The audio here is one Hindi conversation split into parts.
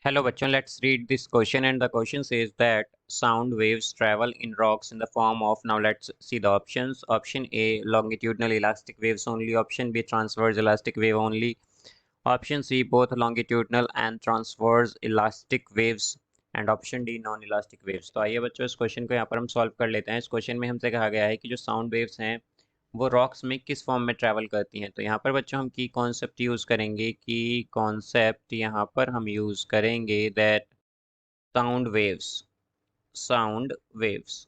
Hello bachon, let's read this question, and the question says that sound waves travel in rocks in the form of, now let's see the options. Option A, longitudinal elastic waves only. Option B, transverse elastic wave only. Option C, both longitudinal and transverse elastic waves. And option D, non elastic waves. तो आइए बच्चों इस क्वेश्चन को यहाँ पर हम सॉल्व कर लेते हैं। इस क्वेश्चन में हमसे कहा गया है कि जो साउंड वेव्स हैं वो रॉक्स में किस फॉर्म में ट्रैवल करती हैं। तो यहाँ पर बच्चों हम की कॉन्सेप्ट यूज़ करेंगे, की कॉन्सेप्ट यहाँ पर हम यूज़ करेंगे that sound waves, sound waves.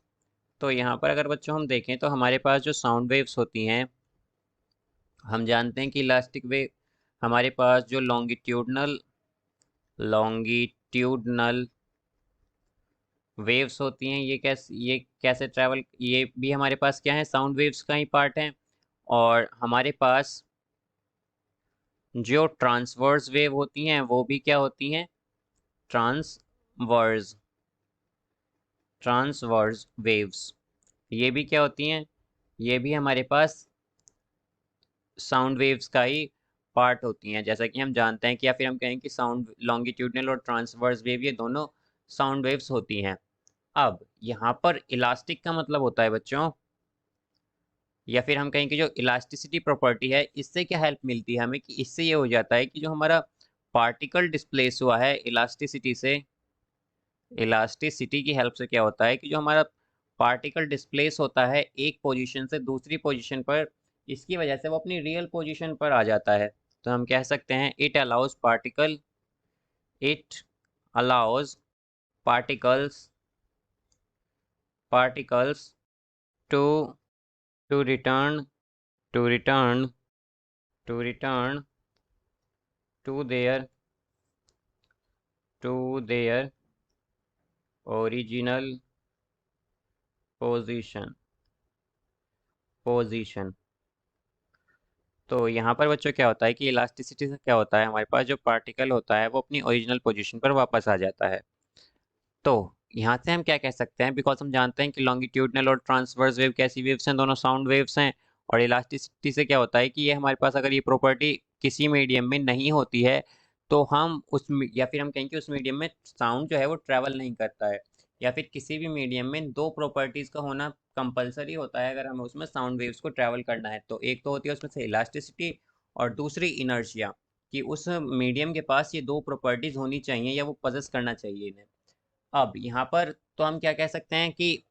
तो यहाँ पर अगर बच्चों हम देखें तो हमारे पास जो साउंड वेव्स होती हैं, हम जानते हैं कि इलास्टिक वेव हमारे पास जो लॉन्गिट्यूडनल लॉन्गिट्यूडनल वेव्स होती हैं, ये कैसे ट्रैवल, ये भी हमारे पास क्या है, साउंड वेव्स का ही पार्ट है। और हमारे पास जो ट्रांसवर्स वेव होती हैं वो भी क्या होती हैं, ट्रांसवर्स ट्रांसवर्स वेव्स, ये भी क्या होती हैं, ये भी हमारे पास साउंड वेव्स का ही पार्ट होती हैं। जैसा कि हम जानते हैं कि, या फिर हम कहें कि साउंड लॉन्गिट्यूडनल और ट्रांसवर्स वेव ये दोनों साउंड वेव्स होती हैं। अब यहाँ पर इलास्टिक का मतलब होता है बच्चों, या फिर हम कहें कि जो इलास्टिसिटी प्रॉपर्टी है, इससे क्या हेल्प मिलती है हमें, कि इससे ये हो जाता है कि जो हमारा पार्टिकल डिस्प्लेस हुआ है इलास्टिसिटी से, इलास्टिसिटी की हेल्प से क्या होता है कि जो हमारा पार्टिकल डिस्प्लेस होता है एक पोजीशन से दूसरी पोजीशन पर, इसकी वजह से वो अपनी रियल पोजीशन पर आ जाता है। तो हम कह सकते हैं it allows particles particles to to return to return to return to their to their original position. तो यहाँ पर बच्चों क्या होता है कि इलास्टिसिटी से क्या होता है, हमारे पास जो पार्टिकल होता है वो अपनी ओरिजिनल पोजीशन पर वापस आ जाता है। तो यहाँ से हम क्या कह सकते हैं, बिकॉज हम जानते हैं कि लॉन्गिट्यूडनल और ट्रांसवर्स वेव कैसी वेव्स हैं, दोनों साउंड वेव्स हैं। और इलास्टिसिटी से क्या होता है कि ये हमारे पास अगर ये प्रॉपर्टी किसी मीडियम में नहीं होती है तो हम या फिर हम कहें कि उस मीडियम में साउंड जो है वो ट्रैवल नहीं करता है। या फिर किसी भी मीडियम में दो प्रॉपर्टीज़ का होना कंपलसरी होता है अगर हमें उसमें साउंड वेव्स को ट्रैवल करना है। तो एक तो होती है उसमें से इलास्टिसिटी, और दूसरी इनर्शिया, कि उस मीडियम के पास ये दो प्रॉपर्टीज़ होनी चाहिए या वो पजेस करना चाहिए इन्हें। अब यहाँ पर तो हम क्या कह सकते हैं कि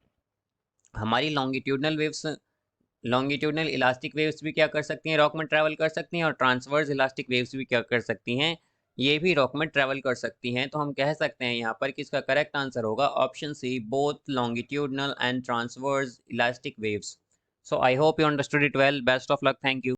हमारी लॉन्गिट्यूडनल इलास्टिक वेव्स भी क्या कर सकती हैं, रॉक में ट्रैवल कर सकती हैं, और ट्रांसवर्स इलास्टिक वेव्स भी क्या कर सकती हैं, ये भी रॉक में ट्रैवल कर सकती हैं। तो हम कह सकते हैं यहाँ पर कि इसका करेक्ट आंसर होगा option C, both longitudinal and transverse elastic waves. So I hope you understood it well. Best of luck, thank you.